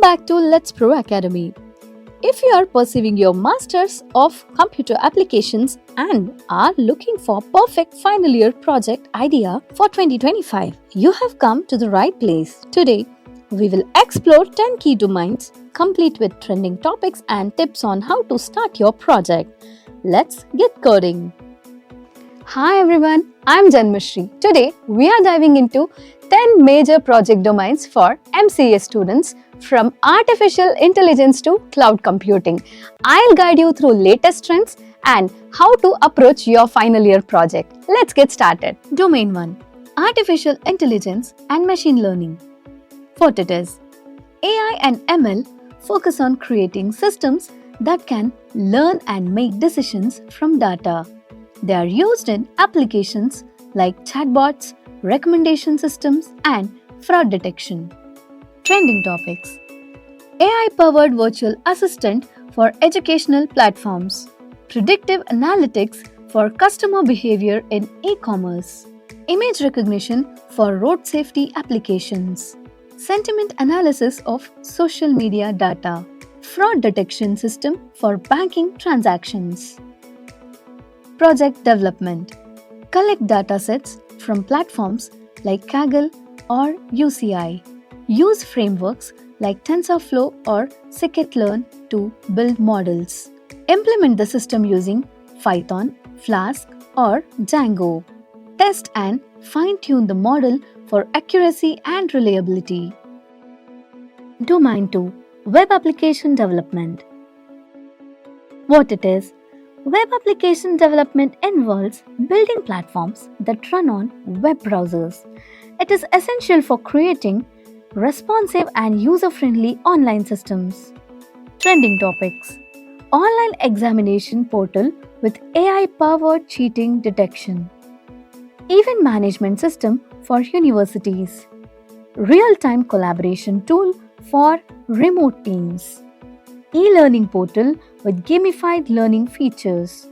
back to LetsPro Academy. If you are pursuing your Masters of Computer Applications and are looking for perfect final year project idea for 2025, you have come to the right place. Today, we will explore 10 key domains, complete with trending topics and tips on how to start your project. Let's get coding. Hi everyone, I'm Janmashri. Today, we are diving into 10 major project domains for MCA students, from artificial intelligence to cloud computing. I'll guide you through latest trends and how to approach your final year project. Let's get started. Domain 1. Artificial Intelligence and Machine Learning. What it is? AI and ML focus on creating systems that can learn and make decisions from data. They are used in applications like chatbots, recommendation systems, and fraud detection. Trending topics. AI-powered virtual assistant for educational platforms. Predictive analytics for customer behavior in e-commerce. Image recognition for road safety applications. Sentiment analysis of social media data. Fraud detection system for banking transactions. Project development. Collect datasets from platforms like Kaggle or UCI. Use frameworks like TensorFlow or Scikit-learn to build models. Implement the system using Python, Flask, or Django. Test and fine-tune the model for accuracy and reliability. Domain 2. Web Application Development. What it is? Web application development involves building platforms that run on web browsers. It is essential for creating responsive and user-friendly online systems. Trending topics. Online examination portal with AI-powered cheating detection. Event management system for universities. Real-time collaboration tool for remote teams. E-learning portal with gamified learning features.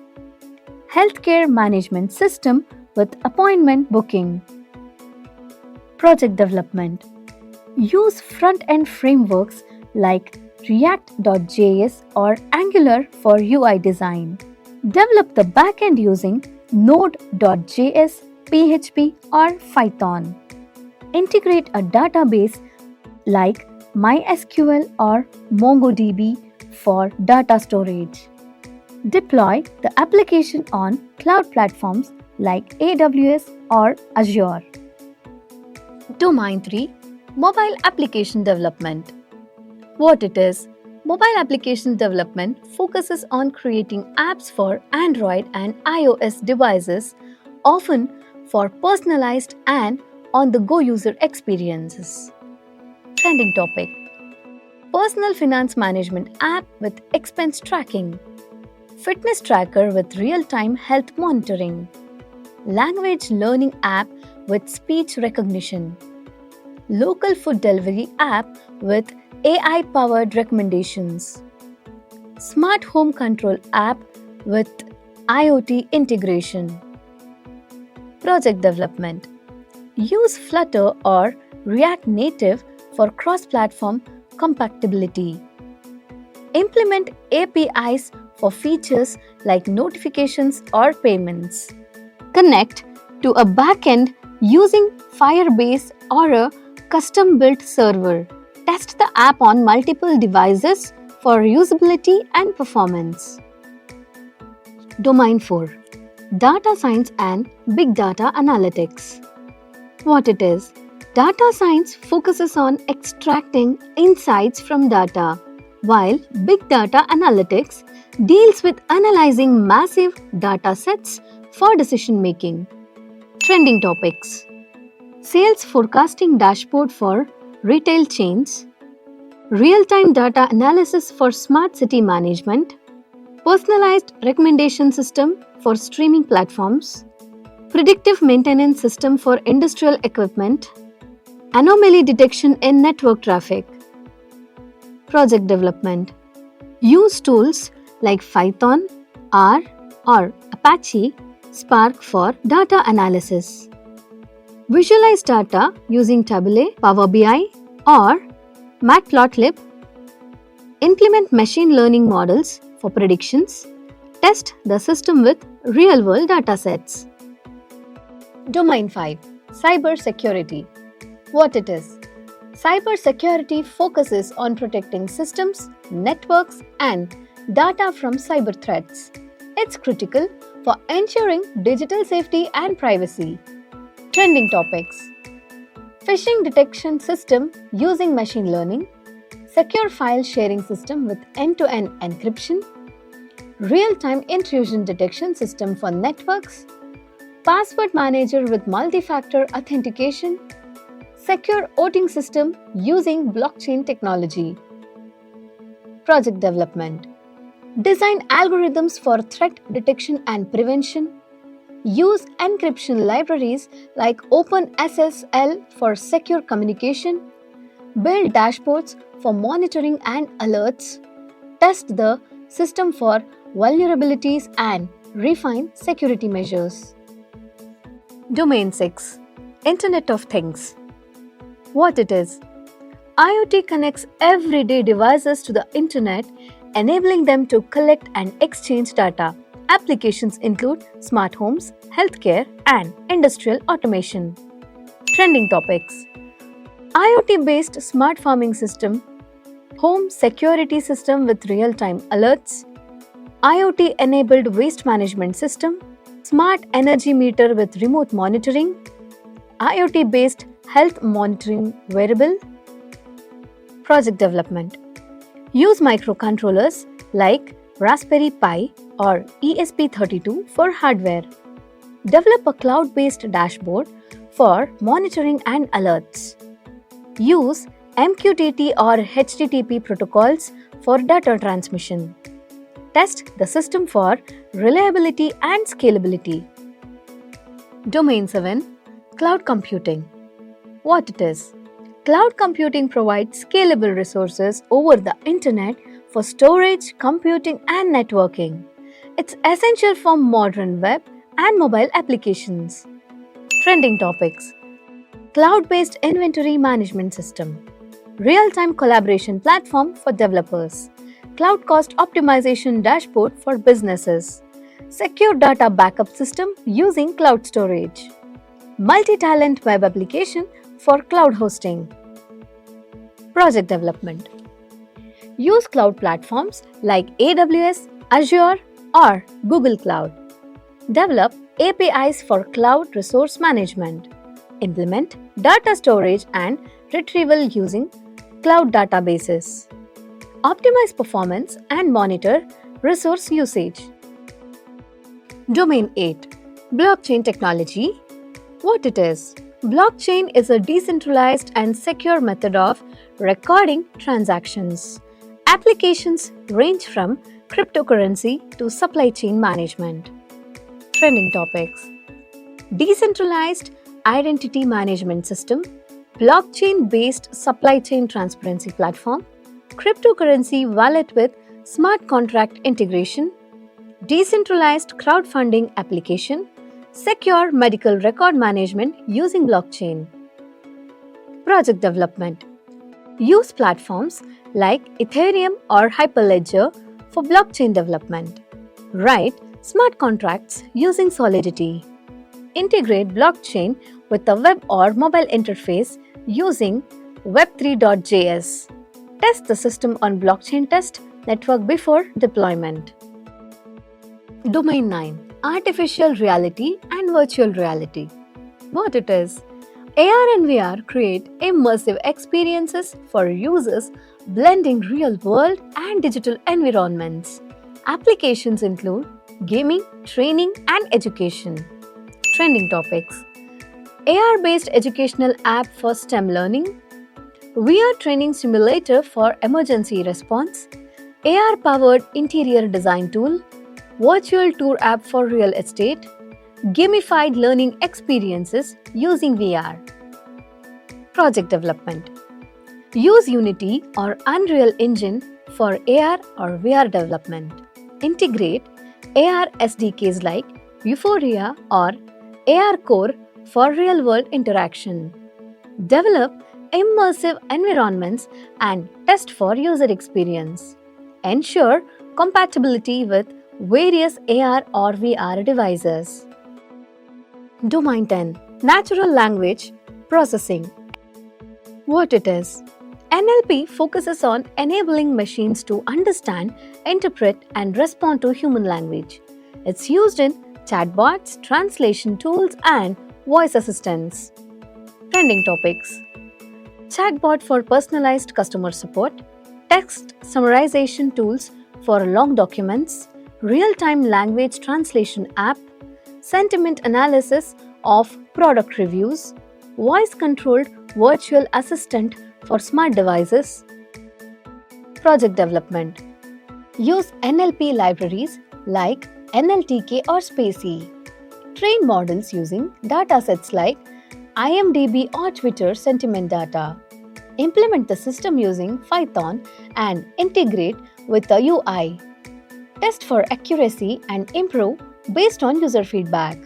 Healthcare management system with appointment booking. Project development. Use front-end frameworks like React.js or Angular for UI design. Develop the backend using Node.js, PHP or Python. Integrate a database like MySQL or MongoDB for data storage. Deploy the application on cloud platforms like AWS or Azure. Domain 3. Mobile Application Development. What it is? Mobile application development focuses on creating apps for Android and iOS devices, often for personalized and on-the-go user experiences. Trending topic. Personal finance management app with expense tracking. Fitness tracker with real-time health monitoring. Language learning app with speech recognition. Local food delivery app with AI-powered recommendations. Smart home control app with IoT integration. Project development. Use Flutter or React Native for cross-platform compatibility. Implement APIs for features like notifications or payments. Connect to a backend using Firebase or a custom-built server. Test the app on multiple devices for usability and performance. Domain 4. Data Science and Big Data Analytics. What it is? Data science focuses on extracting insights from data, while Big Data Analytics deals with analyzing massive data sets for decision making. Trending topics. Sales forecasting dashboard for retail chains. Real-time data analysis for smart city management. Personalized recommendation system for streaming platforms. Predictive maintenance system for industrial equipment. Anomaly detection in network traffic. Project development. Use tools like Python, R, or Apache Spark for data analysis. Visualize data using Tableau, Power BI, or Matplotlib Implement machine learning models for predictions. Test the system with real-world datasets. Domain 5. Cybersecurity. What it is? Cybersecurity focuses on protecting systems, networks, and data from cyber threats. It's critical for ensuring digital safety and privacy. Trending topics: phishing detection system using machine learning, secure file sharing system with end-to-end encryption, real-time intrusion detection system for networks, password manager with multi-factor authentication, secure voting system using blockchain technology. Project development: design algorithms for threat detection and prevention, use encryption libraries like OpenSSL for secure communication, build dashboards for monitoring and alerts, test the system for vulnerabilities and refine security measures. Domain 6. Internet of Things. What it is? IoT connects everyday devices to the internet, enabling them to collect and exchange data. Applications include smart homes, healthcare, and industrial automation. Trending topics: IoT-based smart farming system, home security system with real-time alerts, IoT-enabled waste management system, smart energy meter with remote monitoring, IoT-based health monitoring wearable. Project development: use microcontrollers like Raspberry Pi or ESP32 for hardware. Develop a cloud-based dashboard for monitoring and alerts. Use MQTT or HTTP protocols for data transmission. Test the system for reliability and scalability. Domain 7. Cloud computing. What it is? Cloud computing provides scalable resources over the internet for storage, computing, and networking. It's essential for modern web and mobile applications. Trending topics: cloud-based inventory management system, real-time collaboration platform for developers, cloud cost optimization dashboard for businesses, secure data backup system using cloud storage, multi-talent web application for cloud hosting. Project development: use cloud platforms like AWS, Azure, or Google Cloud. Develop APIs for cloud resource management. Implement data storage and retrieval using cloud databases. Optimize performance and monitor resource usage. Domain 8. Blockchain technology. What it is? Blockchain is a decentralized and secure method of recording transactions. Applications range from cryptocurrency to supply chain management. Trending topics: decentralized identity management system, blockchain-based supply chain transparency platform, cryptocurrency wallet with smart contract integration, decentralized crowdfunding application, secure medical record management using blockchain. Project development: use platforms like Ethereum or Hyperledger for blockchain development. Write smart contracts using Solidity. Integrate blockchain with a web or mobile interface using web3.js. Test the system on blockchain test network before deployment. Domain 9. Artificial reality and virtual reality. What it is? AR and VR create immersive experiences for users, blending real-world and digital environments. Applications include gaming, training, and education. Trending topics: AR-based educational app for STEM learning, VR training simulator for emergency response, AR-powered interior design tool, virtual tour app for real estate, gamified learning experiences using VR. Project development: use Unity or Unreal Engine for AR or VR development. Integrate AR SDKs like Euphoria or AR Core for real-world interaction. Develop immersive environments, and test for user experience. Ensure compatibility with various AR or VR devices. Domain 10. Natural Language Processing. What it is? NLP focuses on enabling machines to understand, interpret, and respond to human language. It's used in chatbots, translation tools, and voice assistants. Trending topics: chatbot for personalized customer support, text summarization tools for long documents, real time language translation app, sentiment analysis of product reviews, voice controlled virtual assistant for smart devices. Project development: use NLP libraries like NLTK or Spacey. Train models using datasets like IMDb or Twitter sentiment data. Implement the system using Python and integrate with the UI. Test for accuracy and improve based on user feedback.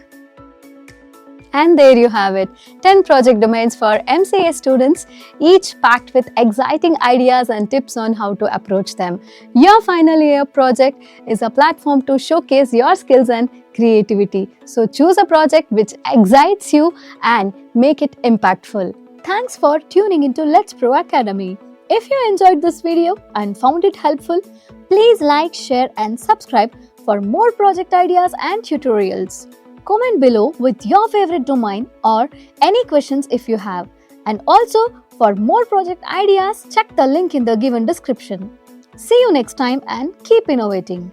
And there you have it, 10 project domains for MCA students, each packed with exciting ideas and tips on how to approach them. Your final year project is a platform to showcase your skills and creativity. So choose a project which excites you and make it impactful. Thanks for tuning into LetsPro Academy. If you enjoyed this video and found it helpful, please like, share and subscribe for more project ideas and tutorials. Comment below with your favorite domain or any questions if you have. And also, for more project ideas, check the link in the given description. See you next time and keep innovating.